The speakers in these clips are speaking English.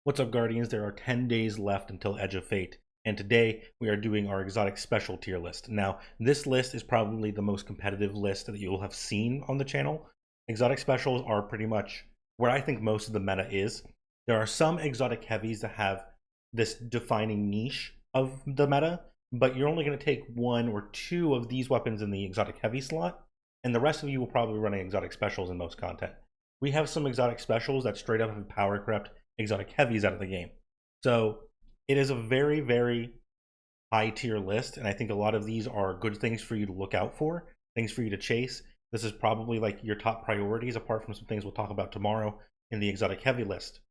What's up, Guardians? There are 10 days left until Edge of Fate, and today we are doing our exotic special tier list. Now, this list is probably the most competitive list that you'll have seen on the channel. Exotic specials are pretty much where I think most of the meta is. There are some exotic heavies that have this defining niche of the meta, but you're only going to take one or two of these weapons in the exotic heavy slot, and the rest of you will probably be running exotic specials in most content. We have some exotic specials that straight up have power crept exotic heavies out of the game. So it is a very, very high tier list, and I think a lot of these are good things for you to look out for, things for you to chase. This is probably like your top priorities, apart from some things we'll talk about tomorrow in the exotic heavy list.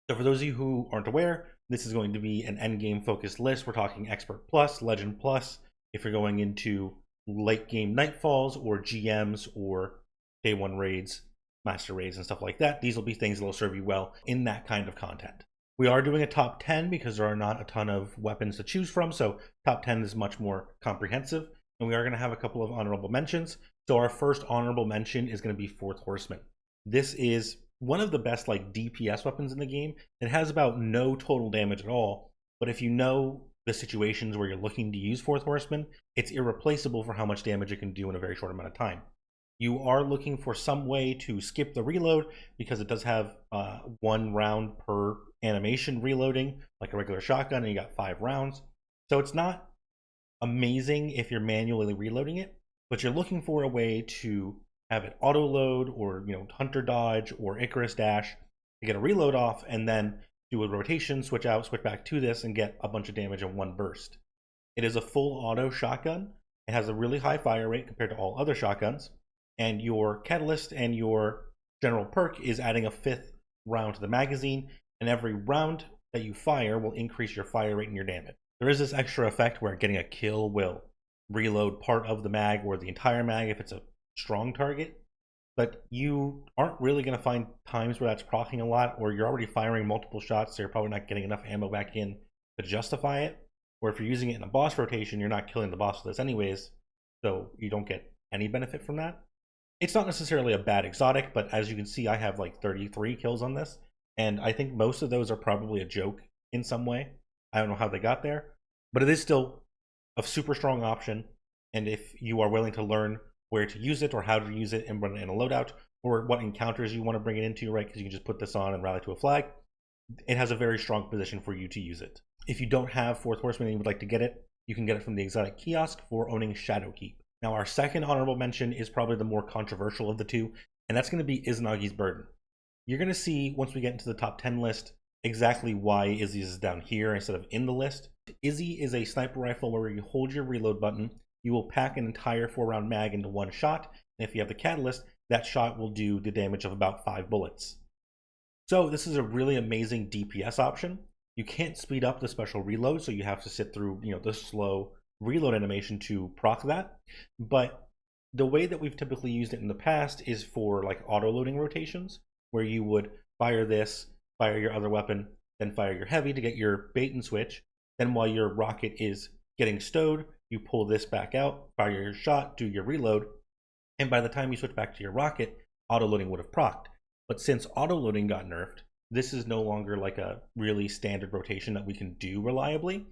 So for those of you who aren't aware, this is going to be an end game focused list. We're talking expert plus, legend plus. If you're going into late game nightfalls or GMs or day one raids, master raids and stuff like that, these will be things that will serve you well in that kind of content. We are doing a top 10 because there are not a ton of weapons to choose from, so top 10 is much more comprehensive, and we are going to have a couple of honorable mentions. So our first honorable mention is going to be Fourth Horseman. This is one of the best like DPS weapons in the game. It has about no total damage at all, but if you know the situations where you're looking to use Fourth Horseman, it's irreplaceable for how much damage it can do in a very short amount of time. You are looking for some way to skip the reload because it does have 1 round per animation reloading, like a regular shotgun, and you got 5 rounds. So it's not amazing if you're manually reloading it, but you're looking for a way to have it auto load or hunter dodge or Icarus dash to get a reload off and then do a rotation, switch out, switch back to this, and get a bunch of damage in one burst. It is a full auto shotgun. It has a really high fire rate compared to all other shotguns. And your catalyst and your general perk is adding a 5th round to the magazine, and every round that you fire will increase your fire rate and your damage. There is this extra effect where getting a kill will reload part of the mag or the entire mag if it's a strong target, but you aren't really going to find times where that's proccing a lot, or you're already firing multiple shots, so you're probably not getting enough ammo back in to justify it. Or if you're using it in a boss rotation, you're not killing the boss with this anyways, so you don't get any benefit from that. It's not necessarily a bad exotic, but as you can see, I have like 33 kills on this, and I think most of those are probably a joke in some way. I don't know how they got there, but it is still a super strong option, and if you are willing to learn where to use it or how to use it and run it in a loadout, or what encounters you want to bring it into, right, because you can just put this on and rally to a flag, it has a very strong position for you to use it. If you don't have Fourth Horseman and you would like to get it, you can get it from the exotic kiosk for owning Shadowkeep. Now, our second honorable mention is probably the more controversial of the two, and that's going to be Izanagi's Burden. You're going to see, once we get into the top 10 list, exactly why Izzy's is down here instead of in the list. Izzy is a sniper rifle where you hold your reload button, you will pack an entire 4-round mag into one shot, and if you have the catalyst, that shot will do the damage of about 5 bullets. So this is a really amazing DPS option. You can't speed up the special reload, so you have to sit through the slow reload animation to proc that, but the way that we've typically used it in the past is for like auto loading rotations, where you would fire this, fire your other weapon, then fire your heavy to get your bait and switch. Then while your rocket is getting stowed, you pull this back out, fire your shot, do your reload, and by the time you switch back to your rocket, auto loading would have procced. But since auto loading got nerfed, this is no longer like a really standard rotation that we can do reliably.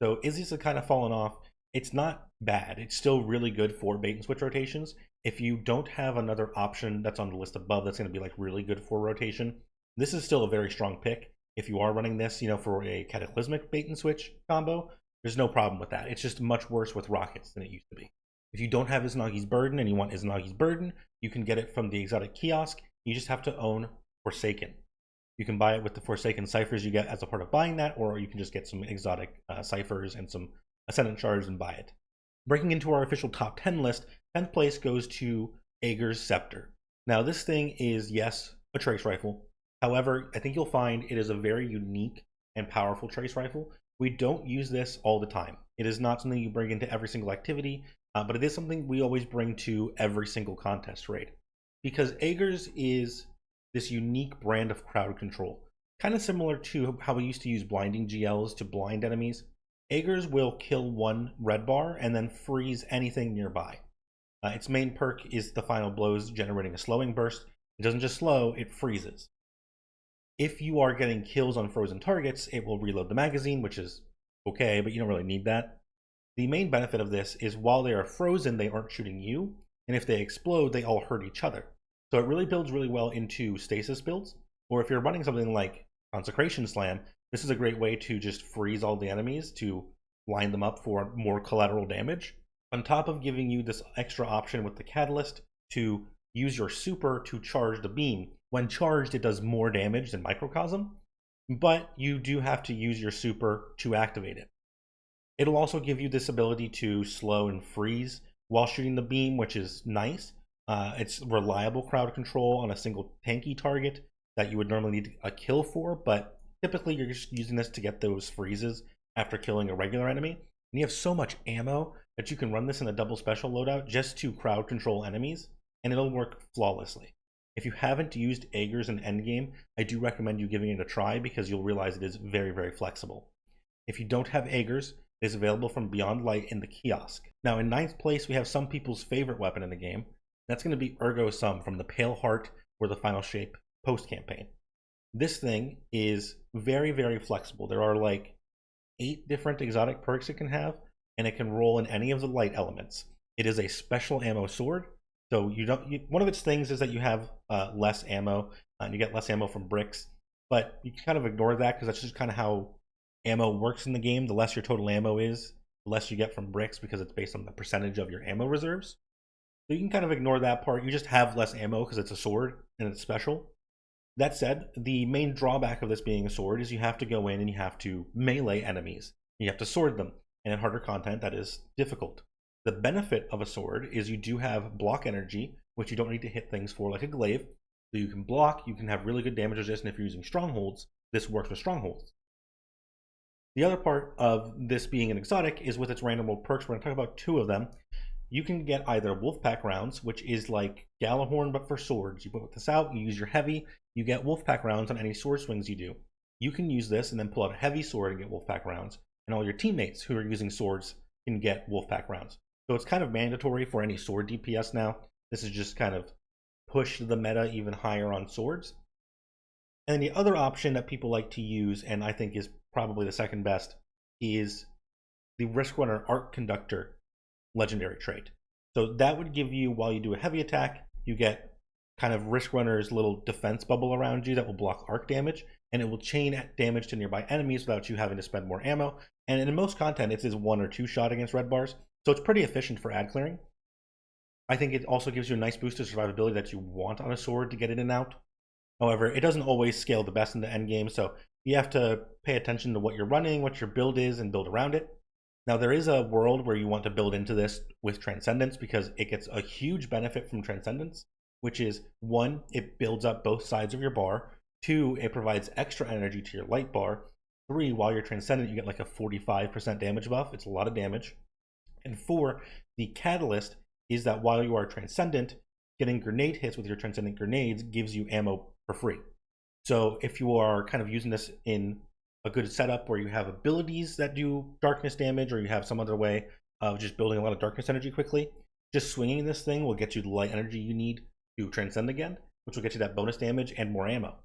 So Izzy's kind of fallen off. It's not bad. It's still really good for bait and switch rotations. If you don't have another option that's on the list above that's going to be like really good for rotation, this is still a very strong pick. If you are running this, for a cataclysmic bait and switch combo, there's no problem with that. It's just much worse with rockets than it used to be. If you don't have Izanagi's Burden and you want Izanagi's Burden, you can get it from the exotic kiosk. You just have to own Forsaken. You can buy it with the Forsaken ciphers you get as a part of buying that, or you can just get some exotic ciphers and some Ascendant shards and buy it. Breaking into our official top 10 list, 10th place goes to Ager's Scepter. Now this thing is, yes, a trace rifle. However, I think you'll find it is a very unique and powerful trace rifle. We don't use this all the time. It is not something you bring into every single activity, but it is something we always bring to every single contest raid. Because Ager's is this unique brand of crowd control, kind of similar to how we used to use blinding GLs to blind enemies. Ager's will kill one red bar and then freeze anything nearby. Its main perk is the final blows, generating a slowing burst. It doesn't just slow, it freezes. If you are getting kills on frozen targets, it will reload the magazine, which is okay, but you don't really need that. The main benefit of this is while they are frozen, they aren't shooting you, and if they explode, they all hurt each other. So it really builds really well into stasis builds, or if you're running something like Consecration Slam, this is a great way to just freeze all the enemies to line them up for more collateral damage. On top of giving you this extra option with the Catalyst to use your super to charge the beam. When charged, it does more damage than Microcosm, but you do have to use your super to activate it. It'll also give you this ability to slow and freeze while shooting the beam, which is nice. It's reliable crowd control on a single tanky target that you would normally need a kill for, but typically you're just using this to get those freezes after killing a regular enemy. And you have so much ammo that you can run this in a double special loadout just to crowd control enemies, and it'll work flawlessly. If you haven't used Aegers in endgame, I do recommend you giving it a try because you'll realize it is very, very flexible. If you don't have Aegers, it is available from Beyond Light in the kiosk. Now in 9th place, we have some people's favorite weapon in the game. That's going to be Ergo Sum from the Pale Heart or the Final Shape post-campaign. This thing is very, very flexible. There are like 8 different exotic perks it can have, and it can roll in any of the light elements. It is a special ammo sword, so one of its things is that you have less ammo, and you get less ammo from bricks, but you can kind of ignore that because that's just kind of how ammo works in the game. The less your total ammo is, the less you get from bricks because it's based on the percentage of your ammo reserves. So you can kind of ignore that part. You just have less ammo because it's a sword and it's special. That said, the main drawback of this being a sword is you have to go in and you have to melee enemies. You have to sword them, and in harder content that is difficult. The benefit of a sword is you do have block energy, which you don't need to hit things for like a glaive. So you can block, you can have really good damage resistance, and if you're using strongholds, this works with strongholds. The other part of this being an exotic is with its random world perks. We're going to talk about 2 of them. You can get either Wolfpack rounds, which is like Galahorn but for swords. You put this out, you use your heavy, you get Wolfpack rounds on any sword swings you do. You can use this and then pull out a heavy sword and get Wolfpack rounds, and all your teammates who are using swords can get Wolfpack rounds. So it's kind of mandatory for any sword DPS now. This is just kind of push the meta even higher on swords. And then the other option that people like to use, and I think is probably the second best, is the Risk Runner Arc Conductor legendary trait. So that would give you, while you do a heavy attack, you get kind of Risk Runner's little defense bubble around you that will block arc damage, and it will chain damage to nearby enemies without you having to spend more ammo. And in most content, it is 1 or 2 shot against red bars, so it's pretty efficient for ad clearing. I think it also gives you a nice boost to survivability that you want on a sword to get in and out. However, it doesn't always scale the best in the end game, so you have to pay attention to what you're running, what your build is, and build around it. Now, there is a world where you want to build into this with Transcendence because it gets a huge benefit from Transcendence, which is 1, it builds up both sides of your bar. 2, it provides extra energy to your light bar. 3, while you're Transcendent, you get like a 45% damage buff. It's a lot of damage. And 4, the Catalyst is that while you are Transcendent, getting grenade hits with your Transcendent grenades gives you ammo for free. So if you are kind of using this in a good setup where you have abilities that do darkness damage, or you have some other way of just building a lot of darkness energy quickly, just swinging this thing will get you the light energy you need to transcend again, which will get you that bonus damage and more ammo.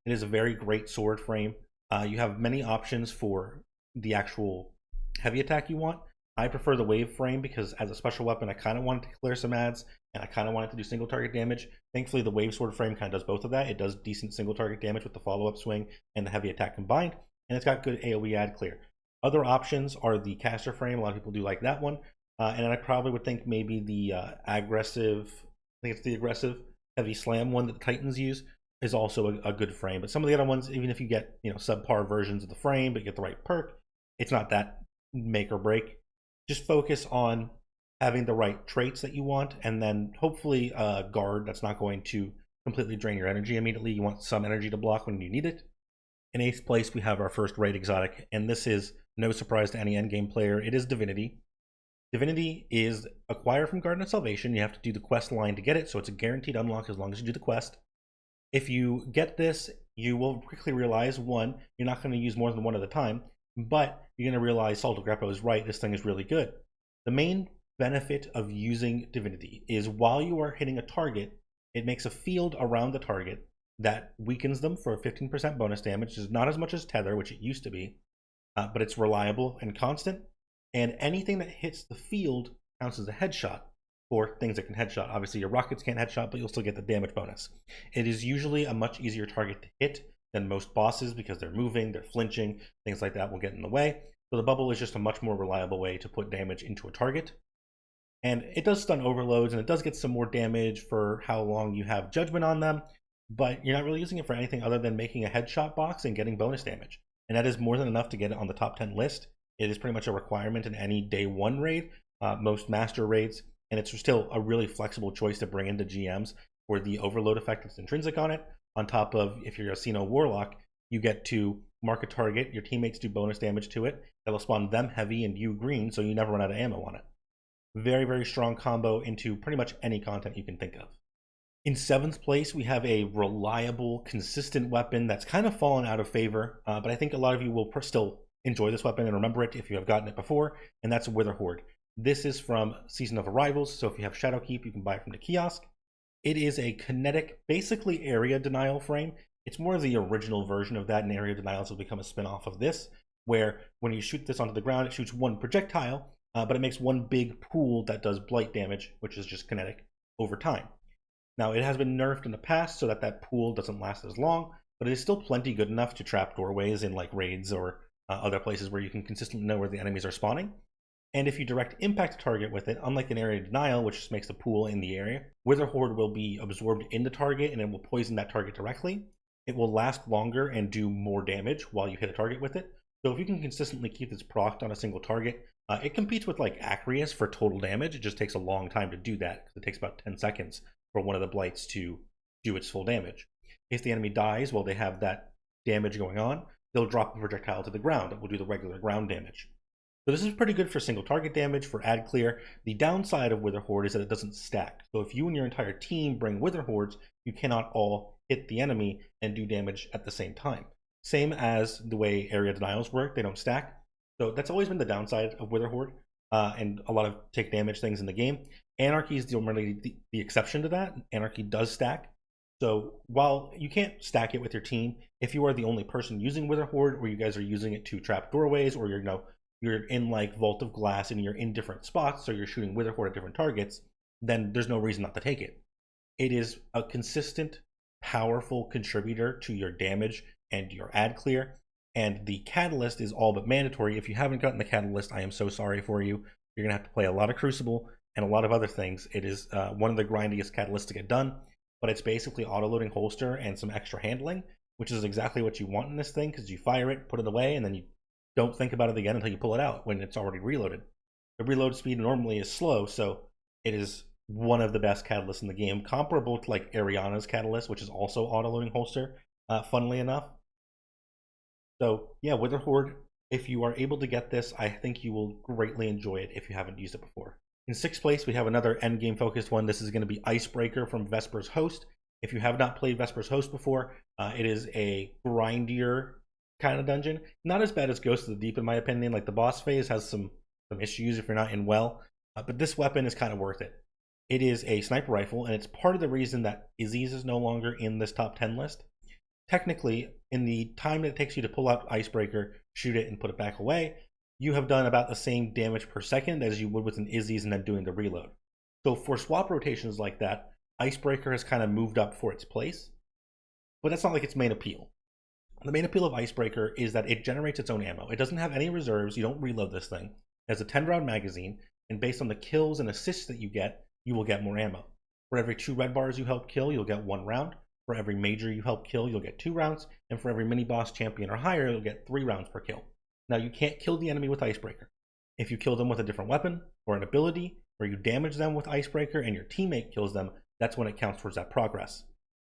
It is a very great sword frame. You have many options for the actual heavy attack you want. I prefer the wave frame because as a special weapon, I kind of wanted to clear some ads and I kind of wanted to do single target damage. Thankfully, the wave sword frame kind of does both of that. It does decent single target damage with the follow-up swing and the heavy attack combined, and it's got good AoE ad clear. Other options are the caster frame. A lot of people do like that one. And I probably would think maybe the aggressive, I think it's the aggressive heavy slam one that the Titans use is also a good frame. But some of the other ones, even if you get subpar versions of the frame but you get the right perk, it's not that make or break. Just focus on having the right traits that you want, and then hopefully a guard that's not going to completely drain your energy immediately. You want some energy to block when you need it. In 8th place, we have our first raid exotic, and this is no surprise to any endgame player. It is Divinity. Divinity is acquired from Garden of Salvation. You have to do the quest line to get it, so it's a guaranteed unlock as long as you do the quest. If you get this, you will quickly realize, 1, you're not going to use more than one at a time, but you're going to realize Salto Greppo is right, this thing is really good. The main benefit of using Divinity is while you are hitting a target, it makes a field around the target, that weakens them for a 15% bonus damage. It's not as much as Tether, which it used to be, but it's reliable and constant. And anything that hits the field counts as a headshot for things that can headshot. Obviously, your rockets can't headshot, but you'll still get the damage bonus. It is usually a much easier target to hit than most bosses because they're moving, they're flinching, things like that will get in the way. So the bubble is just a much more reliable way to put damage into a target. And it does stun overloads, and it does get some more damage for how long you have judgment on them, but you're not really using it for anything other than making a headshot box and getting bonus damage. And that is more than enough to get it on the top 10 list. It is pretty much a requirement in any day one raid, most master raids, and it's still a really flexible choice to bring into GMs for the overload effect that's intrinsic on it. On top of, if you're a Xeno Warlock, you get to mark a target, your teammates do bonus damage to it, that'll spawn them heavy and you green, so you never run out of ammo on it. Very, very strong combo into pretty much any content you can think of. In 7th place, we have a reliable, consistent weapon that's kind of fallen out of favor, but I think a lot of you will still enjoy this weapon and remember it if you have gotten it before, and that's Wither Horde. This is from Season of Arrivals, so if you have Shadowkeep, you can buy it from the kiosk. It is a kinetic, basically area denial frame. It's more of the original version of that, and area denials will become a spin-off of this, where when you shoot this onto the ground, it shoots one projectile, but it makes one big pool that does blight damage, which is just kinetic, over time. Now, it has been nerfed in the past so that that pool doesn't last as long, but it is still plenty good enough to trap doorways in like raids or other places where you can consistently know where the enemies are spawning. And if you direct impact a target with it, unlike an area denial, which just makes the pool in the area, Wither Horde will be absorbed in the target and it will poison that target directly. It will last longer and do more damage while you hit a target with it. So if you can consistently keep this procced on a single target, it competes with like Acreus for total damage. It just takes a long time to do that because it takes about 10 seconds for one of the blights to do its full damage. If the enemy dies while they have that damage going on, they'll drop a projectile to the ground that will do the regular ground damage. So this is pretty good for single target damage, for ad clear. The downside of Wither Horde is that it doesn't stack. So if you and your entire team bring Wither Hordes, you cannot all hit the enemy and do damage at the same time. Same as the way area denials work, they don't stack. So that's always been the downside of Wither Horde, and a lot of take damage things in the game. Anarchy is the exception to that. Anarchy does stack. So while you can't stack it with your team, if you are the only person using Wither Horde, or you guys are using it to trap doorways, or you're in like Vault of Glass and you're in different spots, so you're shooting Wither Horde at different targets, then there's no reason not to take it. It is a consistent, powerful contributor to your damage and your ad clear, and the catalyst is all but mandatory. If you haven't gotten the catalyst, I am so sorry for you. You're gonna have to play a lot of Crucible and a lot of other things. It is one of the grindiest catalysts to get done, but it's basically auto-loading holster and some extra handling, which is exactly what you want in this thing, because you fire it, put it away, and then you don't think about it again until you pull it out when it's already reloaded. The reload speed normally is slow, so it is one of the best catalysts in the game, comparable to like Ariana's catalyst, which is also auto-loading holster, funnily enough. So yeah, Wither Horde, if you are able to get this, I think you will greatly enjoy it if you haven't used it before. In 6th place, we have another endgame focused one. This is going to be Icebreaker from Vesper's Host. If you have not played Vesper's Host before, it is a grindier kind of dungeon. Not as bad as Ghost of the Deep in my opinion. Like the boss phase has some issues if you're not in well, but this weapon is kind of worth it. It is a sniper rifle, and it's part of the reason that Izzy's is no longer in this top 10 list. Technically, in the time that it takes you to pull out Icebreaker, shoot it, and put it back away, you have done about the same damage per second as you would with an Izzy's and then doing the reload. So for swap rotations like that, Icebreaker has kind of moved up for its place, but that's not like its main appeal. The main appeal of Icebreaker is that it generates its own ammo. It doesn't have any reserves. You don't reload this thing. It has a 10-round magazine, and based on the kills and assists that you will get more ammo. For every 2 red bars you help kill, you'll get 1 round. For every major you help kill, you'll get 2 rounds. And for every mini-boss, champion, or higher, you'll get 3 rounds per kill. Now, you can't kill the enemy with Icebreaker. If you kill them with a different weapon or an ability, or you damage them with Icebreaker and your teammate kills them, that's when it counts towards that progress.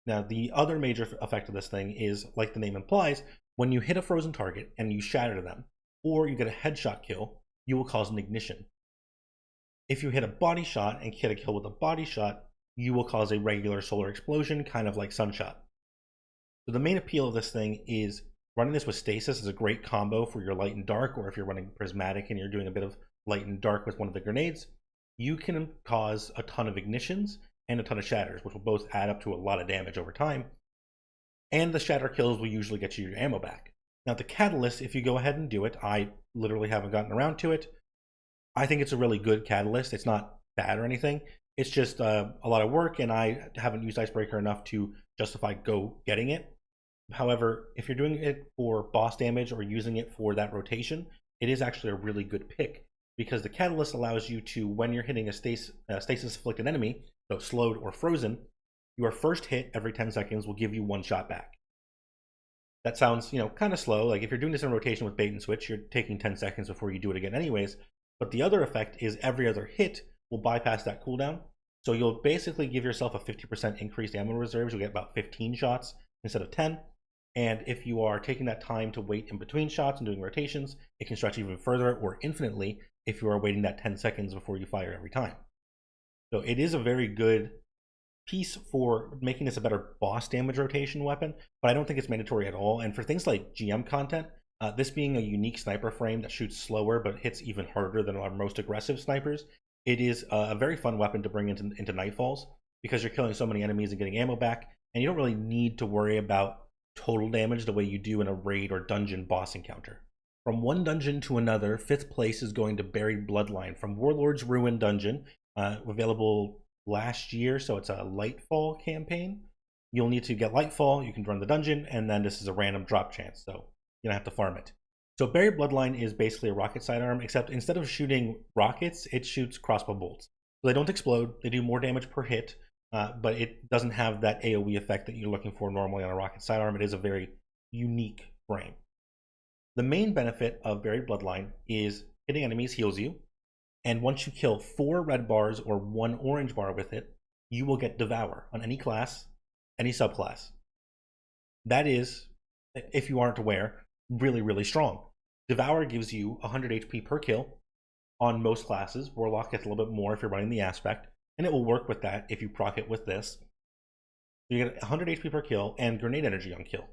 Now, the other major effect of this thing is, like the name implies, when you hit a frozen target and you shatter them, or you get a headshot kill, you will cause an ignition. If you hit a body shot and get a kill with a body shot, you will cause a regular solar explosion, kind of like Sunshot. So the main appeal of this thing is running this with Stasis is a great combo for your light and dark, or if you're running Prismatic and you're doing a bit of light and dark with one of the grenades, you can cause a ton of ignitions and a ton of shatters, which will both add up to a lot of damage over time. and the shatter kills will usually get you your ammo back. Now the catalyst, if you go ahead and do it, I literally haven't gotten around to it. I think it's a really good catalyst. It's not bad or anything. It's just a lot of work, and I haven't used Icebreaker enough to justify getting it. However, if you're doing it for boss damage or using it for that rotation, it is actually a really good pick, because the catalyst allows you to, when you're hitting a stasis afflicted enemy, so slowed or frozen, your first hit every 10 seconds will give you one shot back. That sounds, kind of slow. Like if you're doing this in rotation with bait and switch, you're taking 10 seconds before you do it again anyways. But the other effect is every other hit will bypass that cooldown. So you'll basically give yourself a 50% increased ammo reserves. You'll get about 15 shots instead of 10. And if you are taking that time to wait in between shots and doing rotations, it can stretch even further or infinitely if you are waiting that 10 seconds before you fire every time. So it is a very good piece for making this a better boss damage rotation weapon, but I don't think it's mandatory at all. And for things like GM content, this being a unique sniper frame that shoots slower but hits even harder than our most aggressive snipers, it is a very fun weapon to bring into nightfalls, because you're killing so many enemies and getting ammo back, and you don't really need to worry about total damage the way you do in a raid or dungeon boss encounter. From one dungeon to another, 5th place is going to Buried Bloodline from Warlord's Ruin dungeon, available last year, so it's a Lightfall campaign. You'll need to get Lightfall, you can run the dungeon, and then this is a random drop chance, so you don't have to farm it. So Buried Bloodline is basically a rocket sidearm, except instead of shooting rockets, it shoots crossbow bolts. So they don't explode, they do more damage per hit, but it doesn't have that AoE effect that you're looking for normally on a rocket sidearm. It is a very unique frame. The main benefit of Buried Bloodline is hitting enemies heals you, and once you kill 4 red bars or 1 orange bar with it, you will get Devour on any class, any subclass. That is, if you aren't aware, really, really strong. Devour gives you 100 HP per kill on most classes. Warlock gets a little bit more if you're running the aspect, and it will work with that if you proc it with this. You get 100 HP per kill and grenade energy on kill.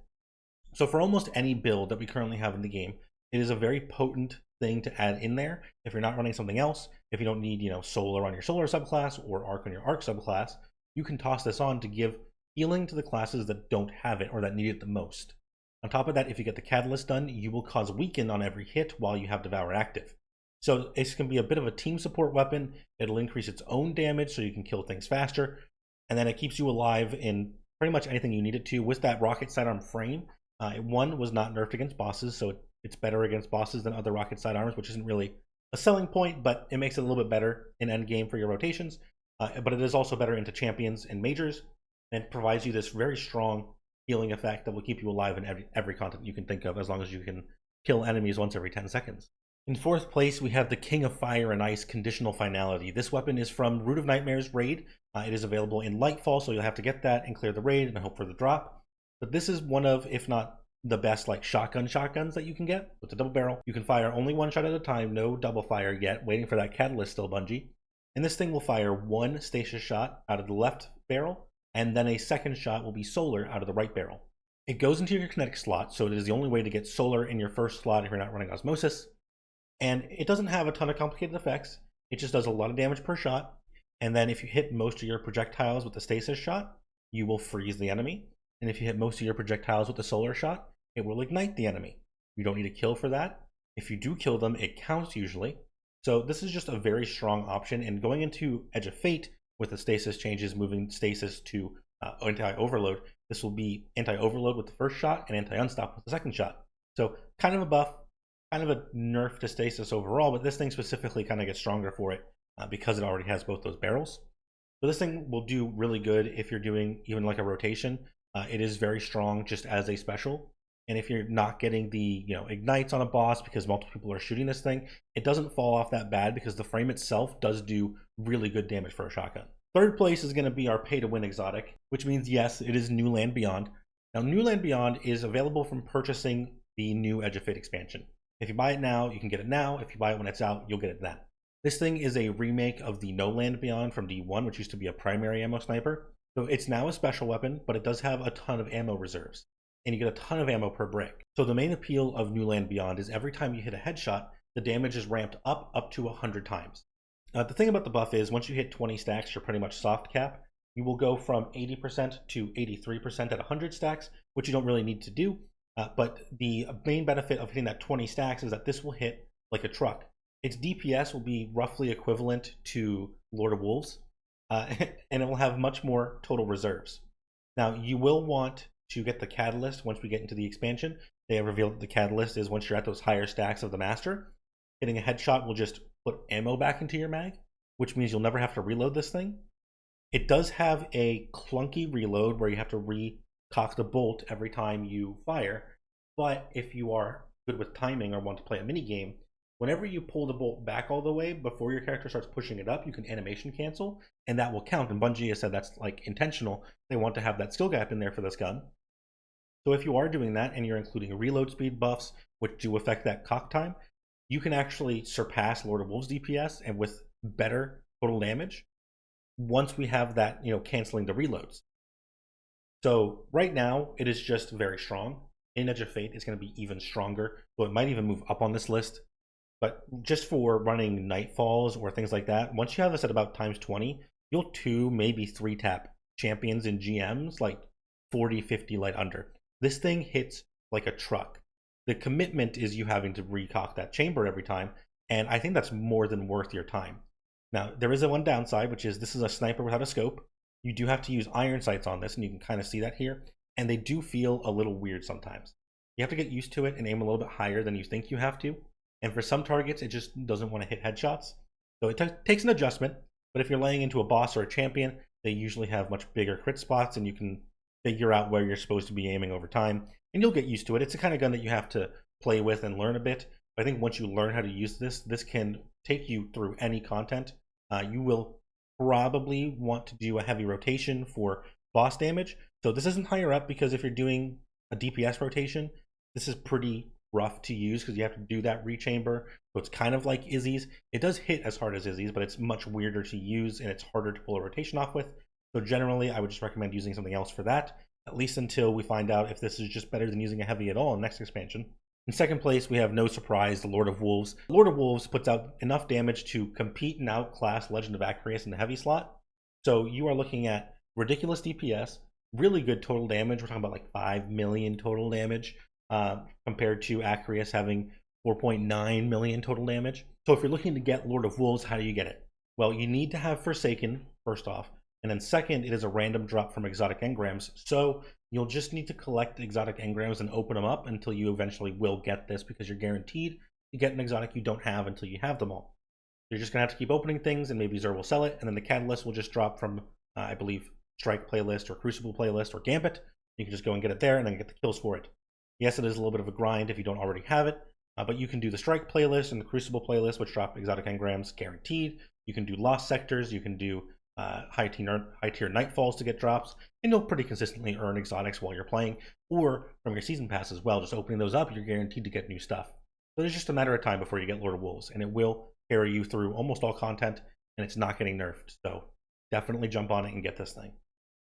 So for almost any build that we currently have in the game, it is a very potent thing to add in there. If you're not running something else, if you don't need, solar on your solar subclass or arc on your arc subclass, you can toss this on to give healing to the classes that don't have it or that need it the most. On top of that, if you get the catalyst done, you will cause weaken on every hit while you have Devour active. So this can be a bit of a team support weapon. It'll increase its own damage so you can kill things faster, and then it keeps you alive in pretty much anything you need it to. With that rocket sidearm frame, one was not nerfed against bosses, so it's better against bosses than other rocket sidearms, which isn't really a selling point, but it makes it a little bit better in endgame for your rotations. But it is also better into champions and majors, and provides you this very strong healing effect that will keep you alive in every content you can think of, as long as you can kill enemies once every 10 seconds. In 4th place, we have the King of Fire and Ice Conditional Finality. This weapon is from Root of Nightmares raid. It is available in Lightfall, so you'll have to get that and clear the raid and hope for the drop. But this is one of, if not the best, shotguns that you can get. It's a double barrel. You can fire only 1 shot at a time, no double fire yet, waiting for that catalyst still, Bungie. And this thing will fire 1 stasis shot out of the left barrel, and then a second shot will be solar out of the right barrel. It goes into your kinetic slot, so it is the only way to get solar in your first slot if you're not running osmosis. And it doesn't have a ton of complicated effects. It just does a lot of damage per shot. And then if you hit most of your projectiles with the stasis shot, you will freeze the enemy. And if you hit most of your projectiles with the solar shot, it will ignite the enemy. You don't need to kill for that. If you do kill them, it counts usually. So this is just a very strong option. And going into Edge of Fate with the stasis changes, moving stasis to anti-overload, this will be anti-overload with the first shot and anti-unstop with the second shot. So kind of a buff, kind of a nerf to stasis overall, but this thing specifically kind of gets stronger for it because it already has both those barrels. So this thing will do really good if you're doing even like a rotation. It is very strong just as a special. And if you're not getting the ignites on a boss because multiple people are shooting this thing, it doesn't fall off that bad because the frame itself does do really good damage for a shotgun. 3rd place is going to be our pay to win exotic, which means yes, it is New Land Beyond. Now New Land Beyond is available from purchasing the new Edge of Fate expansion. If you buy it now, you can get it now. If you buy it when it's out, you'll get it then. This thing is a remake of the No Land Beyond from D1, which used to be a primary ammo sniper. So it's now a special weapon, but it does have a ton of ammo reserves, and you get a ton of ammo per brick. So the main appeal of New Land Beyond is every time you hit a headshot, the damage is ramped up to 100 times. The thing about the buff is once you hit 20 stacks, you're pretty much soft cap. you will go from 80% to 83% at 100 stacks, which you don't really need to do. But the main benefit of hitting that 20 stacks is that this will hit like a truck. Its DPS will be roughly equivalent to Lord of Wolves, and it will have much more total reserves. Now, you will want to get the catalyst once we get into the expansion. They have revealed that the catalyst is once you're at those higher stacks of the master, hitting a headshot will just put ammo back into your mag, which means you'll never have to reload this thing. It does have a clunky reload where you have to recock the bolt every time you fire, but if you are good with timing or want to play a mini game, whenever you pull the bolt back all the way before your character starts pushing it up, you can animation cancel, and that will count. And Bungie has said that's like intentional. They want to have that skill gap in there for this gun. So if you are doing that and you're including reload speed buffs, which do affect that cock time, you can actually surpass Lord of Wolves DPS and with better total damage once we have that, canceling the reloads. So right now it is just very strong. In Edge of Fate, it's going to be even stronger. So it might even move up on this list. But just for running nightfalls or things like that, once you have this at about times 20, you'll 2, maybe 3 tap champions and GMs like 40, 50 light under. This thing hits like a truck. The commitment is you having to recock that chamber every time, and I think that's more than worth your time. Now, there is a one downside, which is this is a sniper without a scope. You do have to use iron sights on this, and you can kind of see that here, and they do feel a little weird sometimes. You have to get used to it and aim a little bit higher than you think you have to. And for some targets, it just doesn't want to hit headshots. So it takes an adjustment, but if you're laying into a boss or a champion, they usually have much bigger crit spots, and you can figure out where you're supposed to be aiming over time, and you'll get used to it. It's the kind of gun that you have to play with and learn a bit. But I think once you learn how to use this can take you through any content. You will probably want to do a heavy rotation for boss damage. So this isn't higher up because if you're doing a DPS rotation, this is pretty rough to use because you have to do that rechamber. So it's kind of like Izzy's. It does hit as hard as Izzy's, but it's much weirder to use and it's harder to pull a rotation off with. So generally, I would just recommend using something else for that, at least until we find out if this is just better than using a heavy at all in next expansion. In second place, we have no surprise, the Lord of Wolves. Lord of Wolves puts out enough damage to compete and outclass Legend of Acreus in the heavy slot. So you are looking at ridiculous DPS, really good total damage. We're talking about like 5 million total damage compared to Acreus having 4.9 million total damage. So if you're looking to get Lord of Wolves, how do you get it? Well, you need to have Forsaken, first off. And then second, it is a random drop from exotic engrams. So you'll just need to collect exotic engrams and open them up until you eventually will get this, because you're guaranteed to get an exotic you don't have until you have them all. You're just going to have to keep opening things, and maybe Zer will sell it, and then the catalyst will just drop from, I believe, Strike playlist or Crucible playlist or Gambit. You can just go and get it there and then get the kills for it. Yes, it is a little bit of a grind if you don't already have it, but you can do the Strike playlist and the Crucible playlist, which drop exotic engrams guaranteed. You can do Lost Sectors, you can do high tier nightfalls to get drops, and you'll pretty consistently earn exotics while you're playing, or from your season pass as well. Just opening those up, you're guaranteed to get new stuff. So it's just a matter of time before you get Lord of Wolves, and it will carry you through almost all content, and it's not getting nerfed. So definitely jump on it and get this thing.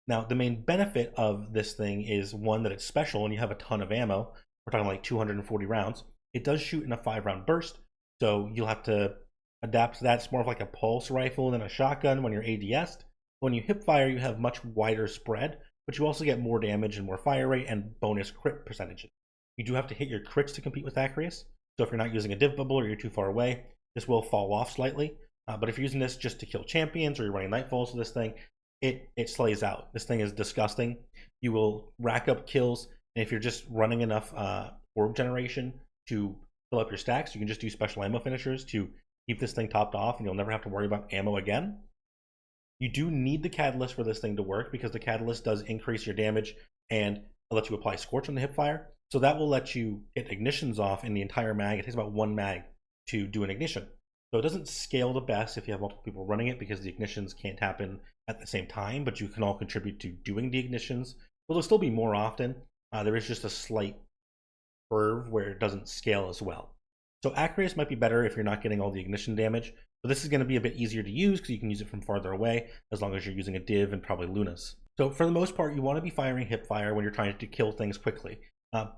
Now, the main benefit of this thing is, one, that it's special and you have a ton of ammo. We're talking like 240 rounds. It does shoot in a 5-round burst, so you'll have to adapt to that. It's more of like a pulse rifle than a shotgun when you're ADS'd. When you hip fire, you have much wider spread, but you also get more damage and more fire rate and bonus crit percentages. You do have to hit your crits to compete with Acreus, so if you're not using a div bubble or you're too far away, this will fall off slightly. But if you're using this just to kill champions or you're running nightfalls with this thing, it slays out. This thing is disgusting. You will rack up kills, and if you're just running enough orb generation to fill up your stacks, you can just do special ammo finishers to keep this thing topped off, and you'll never have to worry about ammo again. You do need the catalyst for this thing to work, because the catalyst does increase your damage and it'll let you apply Scorch on the hipfire. So that will let you get ignitions off in the entire mag. It takes about 1 mag to do an ignition. So it doesn't scale the best if you have multiple people running it, because the ignitions can't happen at the same time, but you can all contribute to doing the ignitions. Well, there'll still be more often. There is just a slight curve where it doesn't scale as well. So Acreus might be better if you're not getting all the ignition damage, but this is going to be a bit easier to use because you can use it from farther away, as long as you're using a div and probably Lunas. So for the most part, you want to be firing hip fire when you're trying to kill things quickly.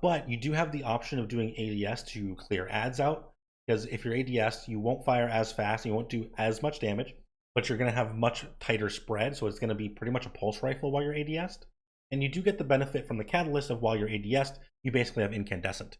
But you do have the option of doing ADS to clear ads out, because if you're ADS, you won't fire as fast and you won't do as much damage. but you're going to have much tighter spread, so it's going to be pretty much a pulse rifle while you're ADS'd. And you do get the benefit from the catalyst of while you're ADS'd, you basically have incandescent.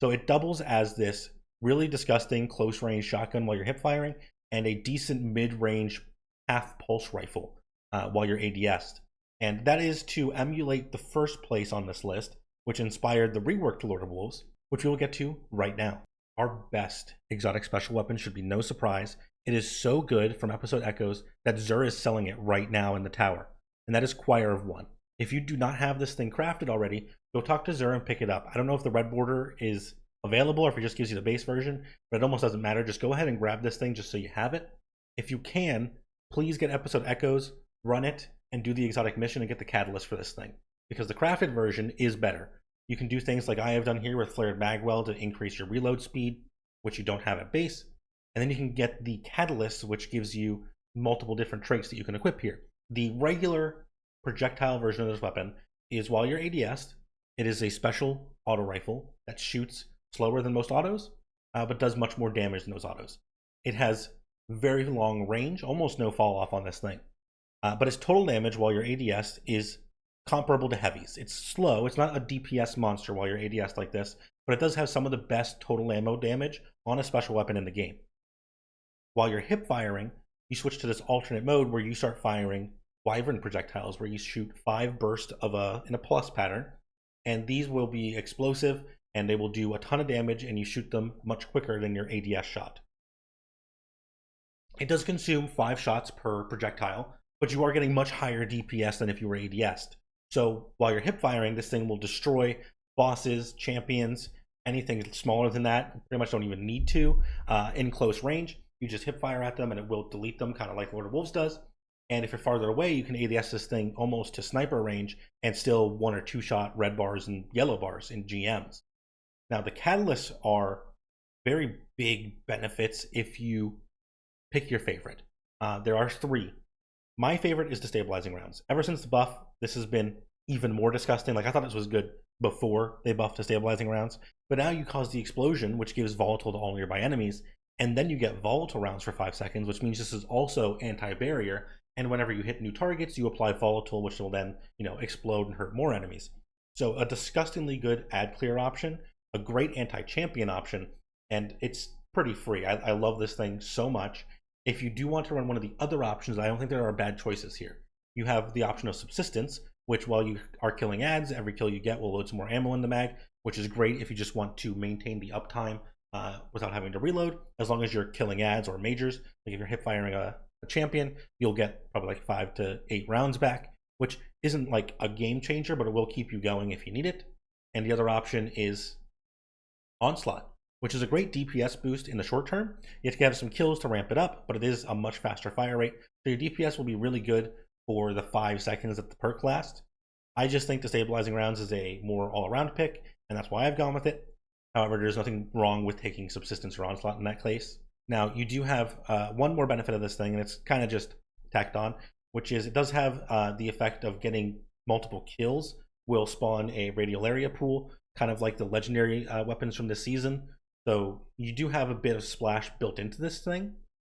So it doubles as this really disgusting close range shotgun while you're hip firing, and a decent mid-range half pulse rifle while you're ADS'd. And that is to emulate the first place on this list, which inspired the reworked Lord of Wolves, which we will get to right now. Our best exotic special weapon should be no surprise. It is so good from Episode Echoes that Xur is selling it right now in the tower, and that is Choir of One. If you do not have this thing crafted already, go talk to Xur and pick it up. I don't know if the red border is available or if it just gives you the base version, but it almost doesn't matter. Just go ahead and grab this thing just so you have it. If you can, please get Episode Echoes, run it, and do the exotic mission and get the catalyst for this thing, because the crafted version is better. You can do things like I have done here with Flared Magwell to increase your reload speed, which you don't have at base, and then you can get the catalyst, which gives you multiple different traits that you can equip here. The regular projectile version of this weapon is while you're ADS'd, it is a special auto rifle that shoots slower than most autos, but does much more damage than those autos. It has very long range, almost no fall off on this thing. But its total damage while you're ADS'd is comparable to heavies. It's slow. It's not a DPS monster while you're ADS'd like this, but it does have some of the best total ammo damage on a special weapon in the game. While you're hip firing, you switch to this alternate mode where you start firing wyvern projectiles, where you shoot 5 bursts in a plus pattern, and these will be explosive and they will do a ton of damage, and you shoot them much quicker than your ADS shot. It does consume 5 shots per projectile, but you are getting much higher DPS than if you were ADS'd. So while you're hip firing, this thing will destroy bosses, champions, anything smaller than that. You pretty much don't even need to. In close range, you just hip fire at them and it will delete them, kind of like Lord of Wolves does. And if you're farther away, you can ADS this thing almost to sniper range and still 1 or 2 shot red bars and yellow bars in GMs. Now the catalysts are very big benefits if you pick your favorite. There are 3. My favorite is destabilizing rounds. Ever since the buff, this has been even more disgusting. Like, I thought this was good before they buffed destabilizing rounds, but now you cause the explosion, which gives volatile to all nearby enemies, and then you get volatile rounds for 5 seconds, which means this is also anti-barrier, and whenever you hit new targets, you apply volatile, which will then, explode and hurt more enemies. So a disgustingly good ad clear option, a great anti-champion option, and it's pretty free. I love this thing so much. If you do want to run one of the other options, I don't think there are bad choices here. You have the option of subsistence, which while you are killing ads, every kill you get will load some more ammo in the mag, which is great if you just want to maintain the uptime without having to reload, as long as you're killing ads or majors. Like if you're hip firing a champion, you'll get probably like 5 to 8 rounds back, which isn't like a game changer, but it will keep you going if you need it. And the other option is Onslaught, which is a great DPS boost in the short term. You have to have some kills to ramp it up, but it is a much faster fire rate. So your DPS will be really good for the 5 seconds that the perk lasts. I just think destabilizing rounds is a more all-around pick, and that's why I've gone with it. However, there's nothing wrong with taking subsistence or onslaught in that case. Now, you do have one more benefit of this thing, and it's kind of just tacked on, which is it does have the effect of getting multiple kills will spawn a radial area pool, kind of like the legendary weapons from this season. So you do have a bit of splash built into this thing.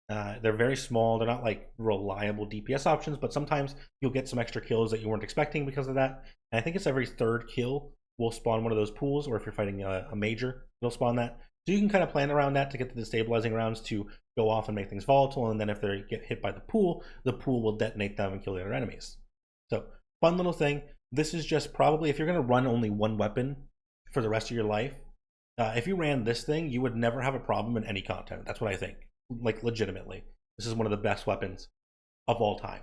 They're very small. They're not like reliable DPS options, but sometimes you'll get some extra kills that you weren't expecting because of that. And I think it's every 3rd kill will spawn one of those pools, or if you're fighting a major, it'll spawn that. So you can kind of plan around that to get the destabilizing rounds to go off and make things volatile, and then if they get hit by the pool will detonate them and kill the other enemies. So fun little thing. This is just probably, if you're going to run only one weapon for the rest of your life, if you ran this thing, you would never have a problem in any content. That's what I think. Like, legitimately. This is one of the best weapons of all time.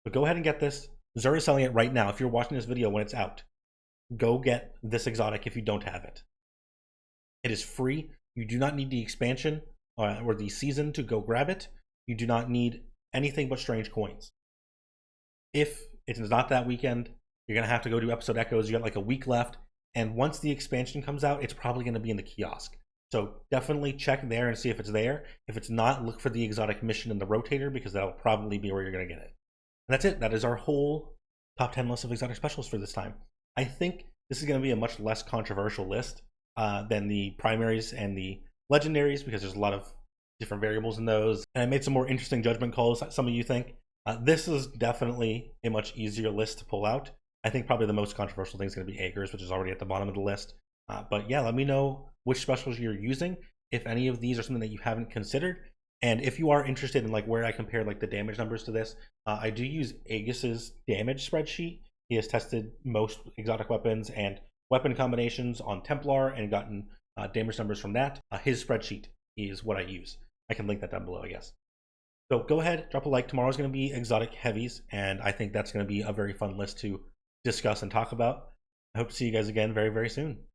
But go ahead and get this. Xur is selling it right now. If you're watching this video when it's out, go get this exotic if you don't have it. It is free. You do not need the expansion or the season to go grab it. You do not need anything but strange coins. If it is not that weekend, you're going to have to go do Episode Echoes. You got like a week left. And once the expansion comes out, it's probably going to be in the kiosk. So definitely check there and see if it's there. If it's not, look for the exotic mission in the rotator, because that'll probably be where you're going to get it. And that's it. That is our whole top 10 list of exotic specials for this time. I think this is going to be a much less controversial list than the primaries and the legendaries, because there's a lot of different variables in those, and I made some more interesting judgment calls. Some of you think this is definitely a much easier list to pull out. I think probably the most controversial thing is going to be Acres, which is already at the bottom of the list. But yeah, let me know which specials you're using, if any of these are something that you haven't considered. And if you are interested in like where I compare like the damage numbers to this, I do use Aegus's damage spreadsheet. He has tested most exotic weapons and weapon combinations on Templar and gotten damage numbers from that. His spreadsheet is what I use. I can link that down below, I guess. So go ahead, drop a like. Tomorrow's going to be exotic heavies, and I think that's going to be a very fun list to discuss and talk about. I hope to see you guys again very, very soon.